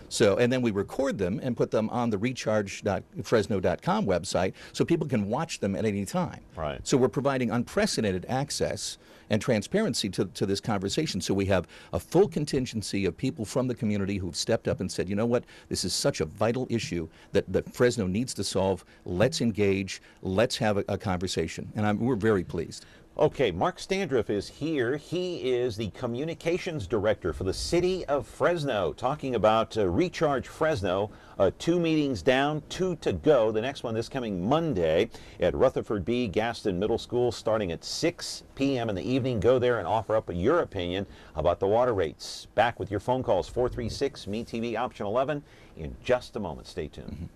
So, and then we record them and put them on the recharge.fresno.com website so people can watch them at any time. Right. So we're providing unprecedented access and transparency to this conversation. So we have a full contingency of people from the community who've stepped up and said, you know what, this is such a vital issue that Fresno needs to solve. Let's engage. Let's have a conversation. And we're very pleased. Okay, Mark Standriff is here. He is the communications director for the city of Fresno, talking about Recharge Fresno. 2 meetings down, 2 to go. The next one this coming Monday at Rutherford B. Gaston Middle School, starting at 6 p.m. in the evening. Go there and offer up your opinion about the water rates. Back with your phone calls, 436-MeTV, option 11, in just a moment. Stay tuned.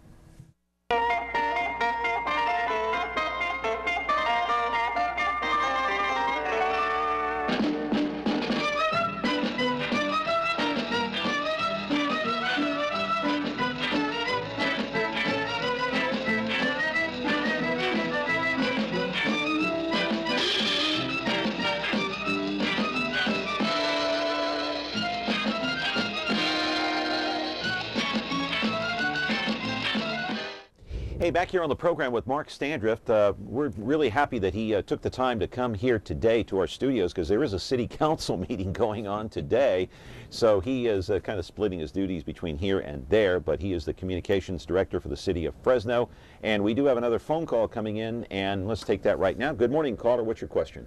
Hey, back here on the program with Mark Standriff. We're really happy that he took the time to come here today to our studios, because there is a city council meeting going on today. So he is kind of splitting his duties between here and there, but he is the communications director for the city of Fresno. And we do have another phone call coming in, and let's take that right now. Good morning, caller. What's your question?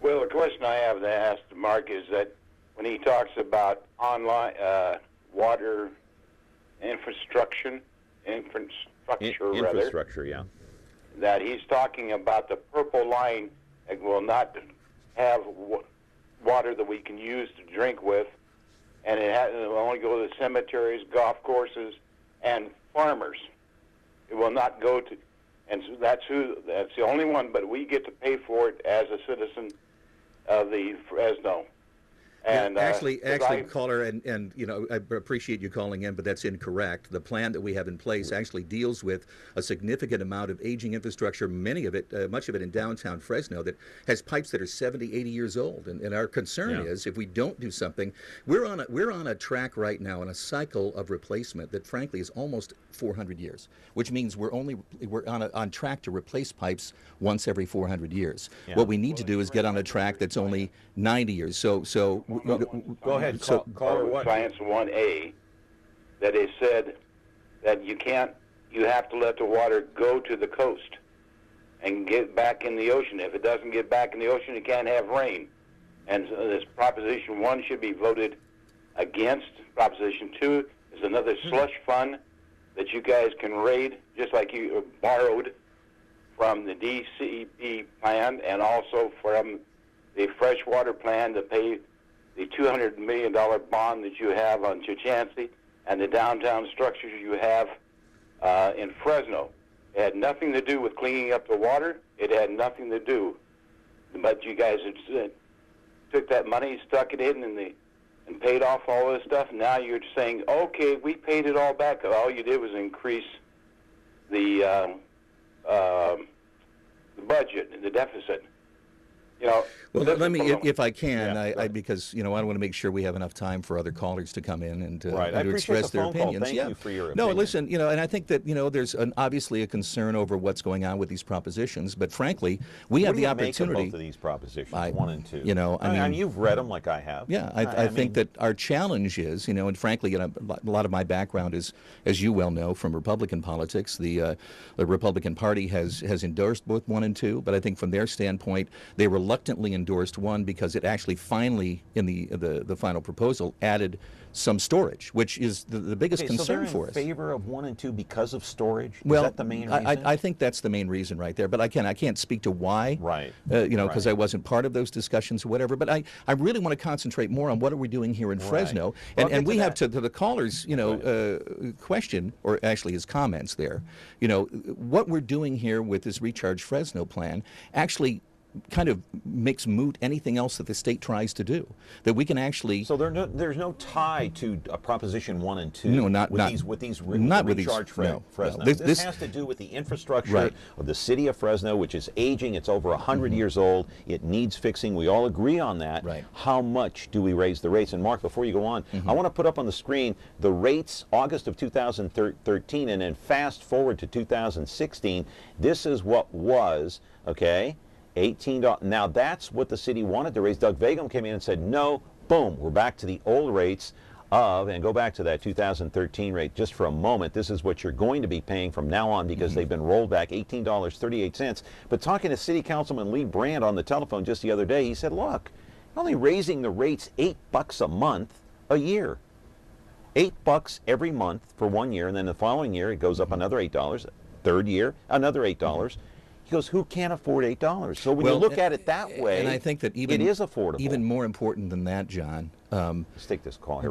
Well, the question I have to ask Mark is that when he talks about online water infrastructure, yeah. That he's talking about the purple line that will not have water that we can use to drink with, and it will only go to cemeteries, golf courses, and farmers. It will not go to, and so that's the only one, but we get to pay for it as a citizen of the Fresno. And actually, caller, and you know, I appreciate you calling in, but that's incorrect. The plan that we have in place actually deals with a significant amount of aging infrastructure, many of it, much of it in downtown Fresno, that has pipes that are 70, 80 years old. And our concern is, if we don't do something, we're on a track right now in a cycle of replacement that, frankly, is almost 400 years, which means we're on track to replace pipes once every 400 years. Yeah. What we need to do is get on a track that's only 90 years. So go ahead. Call Science 1A, that is said that you have to let the water go to the coast and get back in the ocean. If it doesn't get back in the ocean, it can't have rain. And so this Proposition 1 should be voted against. Proposition 2 is another slush fund that you guys can raid, just like you borrowed from the DCEP plan and also from the freshwater plan to pay the $200 million bond that you have on Chichancy and the downtown structures you have in Fresno. It had nothing to do with cleaning up the water. It had nothing to do. But you guys took that money, stuck it in, and paid off all this stuff. Now you're saying, okay, we paid it all back. All you did was increase the budget, the deficit. You know, well, let me, if I can, because you know, I want to make sure we have enough time for other callers to come in and to express their opinions. Thank you for your opinion. No, listen, you know, and I think that there's obviously a concern over what's going on with these propositions, but frankly, we have the opportunity. What do you make of both of these propositions, 1 and 2? You know, I mean, you've read them like I have. Yeah, I think that our challenge is, and frankly, a lot of my background is, as you well know, from Republican politics. The Republican Party has endorsed both 1 and 2, but I think from their standpoint, they reluctantly endorsed 1 because it actually finally, in the final proposal, added some storage, which is the biggest concern for us. So they're in favor of 1 and 2 because of storage? Well, is that the main reason? I think that's the main reason right there, but I can't speak to why, right? Because I wasn't part of those discussions or whatever. But I really want to concentrate more on what are we doing here in Fresno, and we have to the caller's question, or actually his comments there. What we're doing here with this Recharge Fresno plan actually kind of makes moot anything else that the state tries to do. That we can actually. So there's no tie to Proposition 1 and 2. No, not with these recharge Fresno. No. This has to do with the infrastructure of the city of Fresno, which is aging. It's over 100 years old. It needs fixing. We all agree on that. Right. How much do we raise the rates? And Mark, before you go on, I want to put up on the screen the rates August of 2013, and then fast forward to 2016. This is what was, okay, $18. Now that's what the city wanted to raise. Doug Vagum came in and said, no, boom, we're back to the old rates of, and go back to that 2013 rate just for a moment. This is what you're going to be paying from now on because they've been rolled back, $18.38. But talking to City Councilman Lee Brandt on the telephone just the other day, he said, look, only raising the rates $8 a month a year. $8 every month for 1 year, and then the following year it goes up another $8. Third year, another $8. He goes, who can't afford $8? So when you look at it that way, and I think that even it is affordable. Even more important than that, John. Let's take this call here.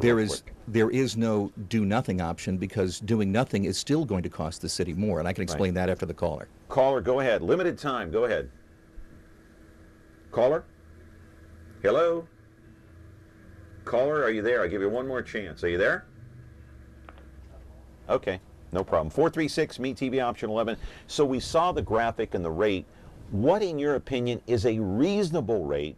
There is no do nothing option because doing nothing is still going to cost the city more, and I can explain that after the caller. Caller, go ahead. Limited time. Go ahead. Caller. Hello. Caller, are you there? I'll give you one more chance. Are you there? Okay. No problem. 436, meet TV option 11. So we saw the graphic and the rate. What, in your opinion, is a reasonable rate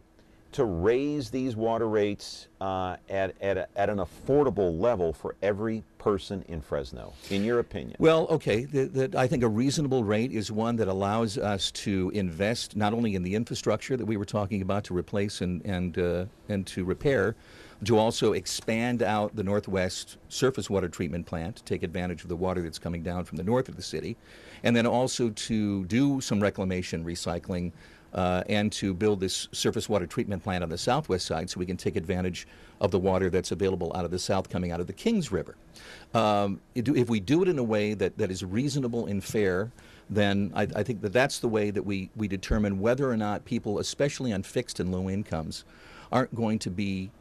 to raise these water rates at an affordable level for every person in Fresno, in your opinion? Well, okay, I think a reasonable rate is one that allows us to invest not only in the infrastructure that we were talking about to replace and to repair, to also expand out the Northwest surface water treatment plant to take advantage of the water that's coming down from the north of the city, and then also to do some reclamation, recycling, and to build this surface water treatment plant on the southwest side so we can take advantage of the water that's available out of the south coming out of the Kings River. If we do it in a way that is reasonable and fair, then I think that's the way that we determine whether or not people, especially on fixed and low incomes, aren't going to be,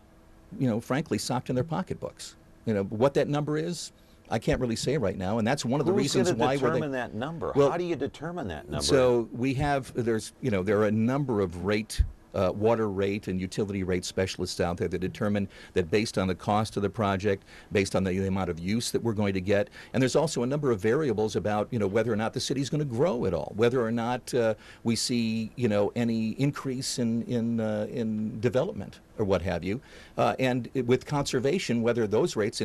frankly, socked in their pocketbooks. What that number is, I can't really say right now, and that's one of the reasons why we're determine that number. Well, how do you determine that number? So there are a number of water rate and utility rate specialists out there that determine that based on the cost of the project, based on the amount of use that we're going to get, and there's also a number of variables about whether or not the city's going to grow at all, whether or not we see any increase in development or what have you, and with conservation, whether those rates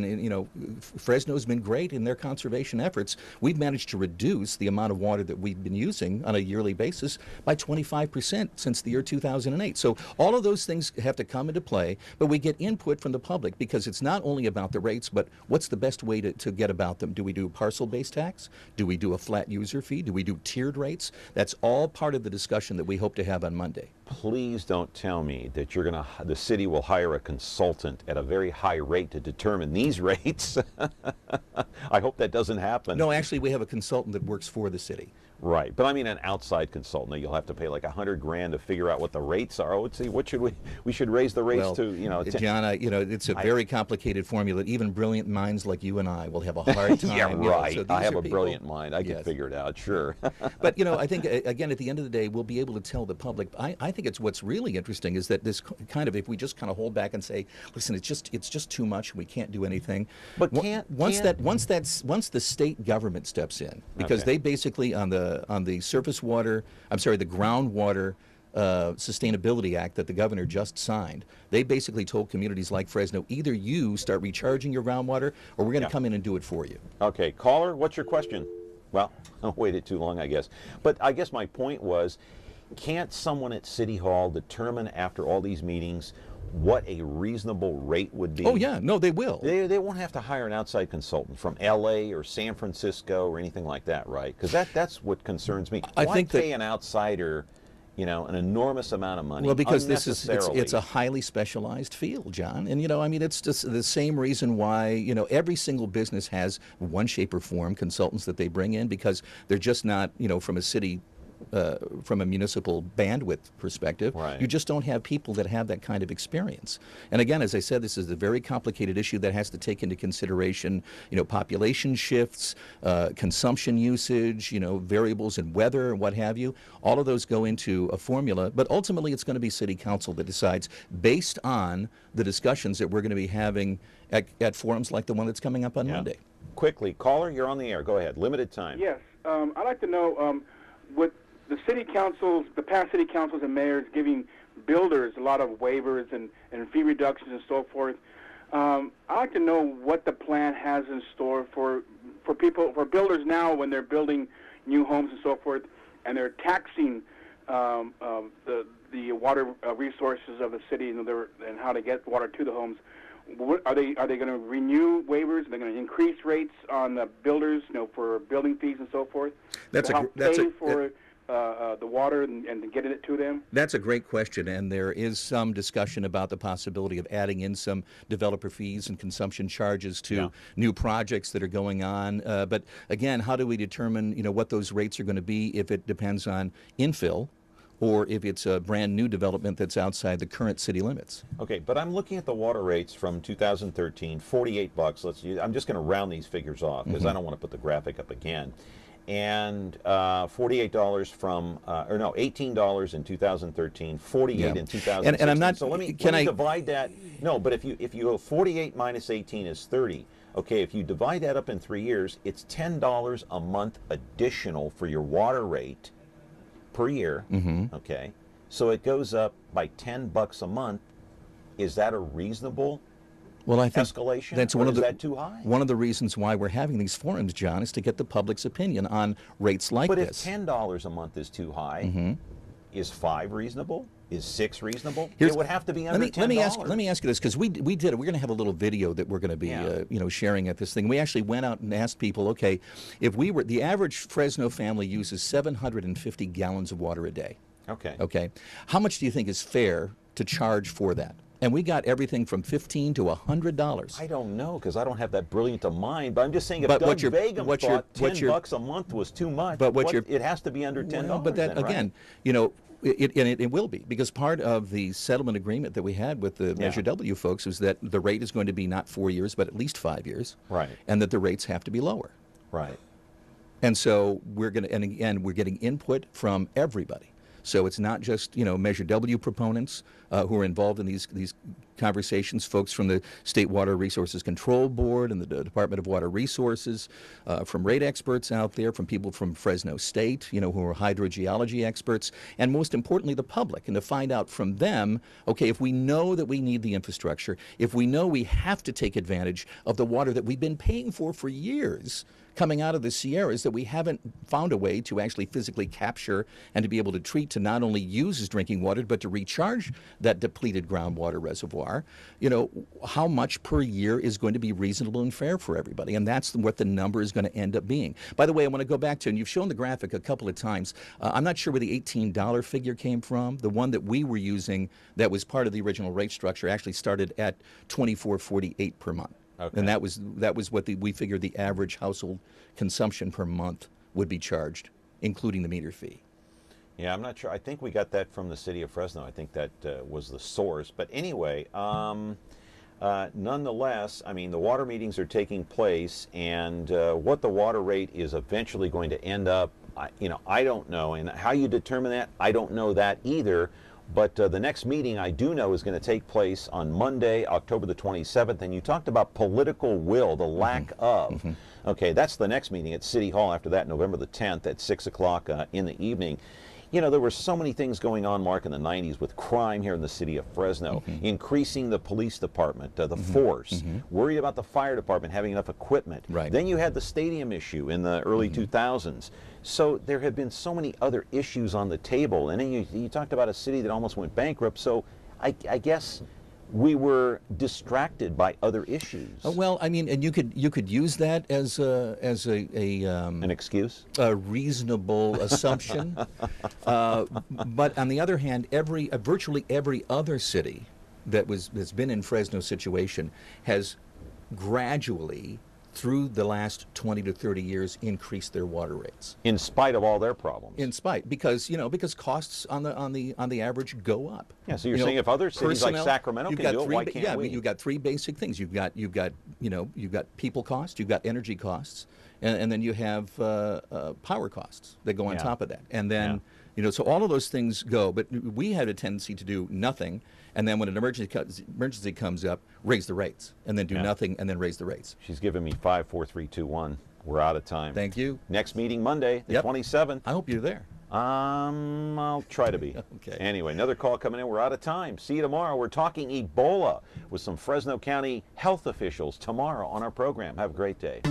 Fresno's been great in their conservation efforts. We've managed to reduce the amount of water that we've been using on a yearly basis by 25% since the year 2008. So all of those things have to come into play, but we get input from the public because it's not only about the rates, but what's the best way to get about them? Do we do a parcel-based tax? Do we do a flat user fee? Do we do tiered rates? That's all part of the discussion that we hope to have on Monday. Please don't tell me that the city will hire a consultant at a very high rate to determine these rates. I hope that doesn't happen. No, actually, we have a consultant that works for the city. Right, but I mean an outside consultant. You'll have to pay like $100,000 to figure out what the rates are. Let's see, what should we should raise the rates to? John, it's a very complicated formula. Even brilliant minds like you and I will have a hard time. Yeah, right. So I have a brilliant mind. I can figure it out. Sure. But I think again at the end of the day, we'll be able to tell the public. I think it's what's really interesting is that this kind of, if we just kind of hold back and say, listen, it's just too much. We can't do anything. But once the state government steps in, because they basically on the surface water, the groundwater Sustainability Act that the governor just signed, they basically told communities like Fresno, either you start recharging your groundwater or we're going to come in and do it for you. Okay, caller, what's your question? Well, I waited too long, I guess. But I guess my point was, can't someone at City Hall determine after all these meetings what a reasonable rate would be? Oh, yeah. No, they will. They won't have to hire an outside consultant from L.A. or San Francisco or anything like that, right? Because that's what concerns me. I think pay an outsider, an enormous amount of money? Well, because it's a highly specialized field, John. And, it's just the same reason why, every single business has one shape or form consultants that they bring in, because they're just not, from a city from a municipal bandwidth perspective. Right. You just don't have people that have that kind of experience. And again, as I said, this is a very complicated issue that has to take into consideration, population shifts, consumption usage, variables in weather and what have you. All of those go into a formula, but ultimately it's going to be City Council that decides based on the discussions that we're going to be having at forums like the one that's coming up on Monday. Quickly, caller, you're on the air. Go ahead. Limited time. Yes. I'd like to know, with the city councils, the past city councils and mayors giving builders a lot of waivers and fee reductions and so forth, I'd like to know what the plan has in store for builders now when they're building new homes and so forth, and they're taxing the water resources of the city and how to get water to the homes. Are they going to renew waivers? Are they going to increase rates on the builders, for building fees and so forth? For the water and getting it to them? That's a great question, and there is some discussion about the possibility of adding in some developer fees and consumption charges to new projects that are going on. But again, how do we determine, what those rates are going to be if it depends on infill, or if it's a brand new development that's outside the current city limits? Okay, but I'm looking at the water rates from 2013, $48. I'm just going to round these figures off because I don't want to put the graphic up again. And $48 from, $18 in 2013, 48 in 2016. And I'm not. So let me divide that. No, but if you go 48 minus 18 is 30. Okay, if you divide that up in 3 years, it's $10 a month additional for your water rate per year. Okay, so it goes up by $10 a month. Is that a reasonable escalation? That's is that too high? One of the reasons why we're having these forums, John, is to get the public's opinion on rates like this. But if $10 a month is too high, is 5 reasonable? Is 6 reasonable? It would have to be under $10. Let me ask you this, because we did it. We're going to have a little video that we're going to be sharing at this thing. We actually went out and asked people, okay, if the average Fresno family uses 750 gallons of water a day. Okay. How much do you think is fair to charge for that? And we got everything from $15 to $100. I don't know, because I don't have that brilliant a mind. But I'm just saying, if Doug Begum thought $10 a month was too much, it has to be under $10. Well, but that, again, it will be, because part of the settlement agreement that we had with the Measure W folks was that the rate is going to be not 4 years, but at least 5 years. Right. And that the rates have to be lower. Right. And so we're getting input from everybody. So it's not just, Measure W proponents who are involved in these conversations, folks from the State Water Resources Control Board and the Department of Water Resources, from rate experts out there, from people from Fresno State, who are hydrogeology experts, and most importantly, the public. And to find out from them, okay, if we know that we need the infrastructure, if we know we have to take advantage of the water that we've been paying for years, coming out of the Sierras, that we haven't found a way to actually physically capture and to be able to treat, to not only use as drinking water, but to recharge that depleted groundwater reservoir, how much per year is going to be reasonable and fair for everybody? And that's what the number is going to end up being. By the way, I want to go back to, and you've shown the graphic a couple of times, I'm not sure where the $18 figure came from. The one that we were using that was part of the original rate structure actually started at $24.48 per month. Okay. And that was what we figured the average household consumption per month would be charged, including the meter fee. Yeah, I'm not sure. I think we got that from the city of Fresno. I think that was the source. But anyway, nonetheless, I mean, the water meetings are taking place, and what the water rate is eventually going to end up, I don't know. And how you determine that, I don't know that either. But the next meeting I do know is going to take place on Monday, October the 27th. And you talked about political will, the lack of. Okay, that's the next meeting at City Hall. After that, November the 10th at 6 o'clock in the evening. There were so many things going on, Mark, in the 90s with crime here in the city of Fresno, increasing the police department, the force, worried about the fire department having enough equipment. Right. Then you had the stadium issue in the early 2000s. So there have been so many other issues on the table. And then you talked about a city that almost went bankrupt. So I guess we were distracted by other ishes. Well, I mean, and you could use that as an excuse, a reasonable assumption. But on the other hand, virtually every other city that's been in Fresno's situation has gradually through the last 20 to 30 years increased their water rates. In spite of all their problems. In spite, because costs on the average go up. Yeah, so you're saying if other cities like Sacramento can do it, why can't we? You've got three basic things. You've got people costs, you've got energy costs, and then you have power costs that go on top of that. And then so all of those things go. But we had a tendency to do nothing, and then when an emergency comes up, raise the rates, and then do nothing, and then raise the rates. She's giving me 5, 4, 3, 2, 1. We're out of time. Thank you. Next meeting Monday, the 27th. I hope you're there. I'll try to be. Okay. Anyway, another call coming in. We're out of time. See you tomorrow. We're talking Ebola with some Fresno County health officials tomorrow on our program. Have a great day.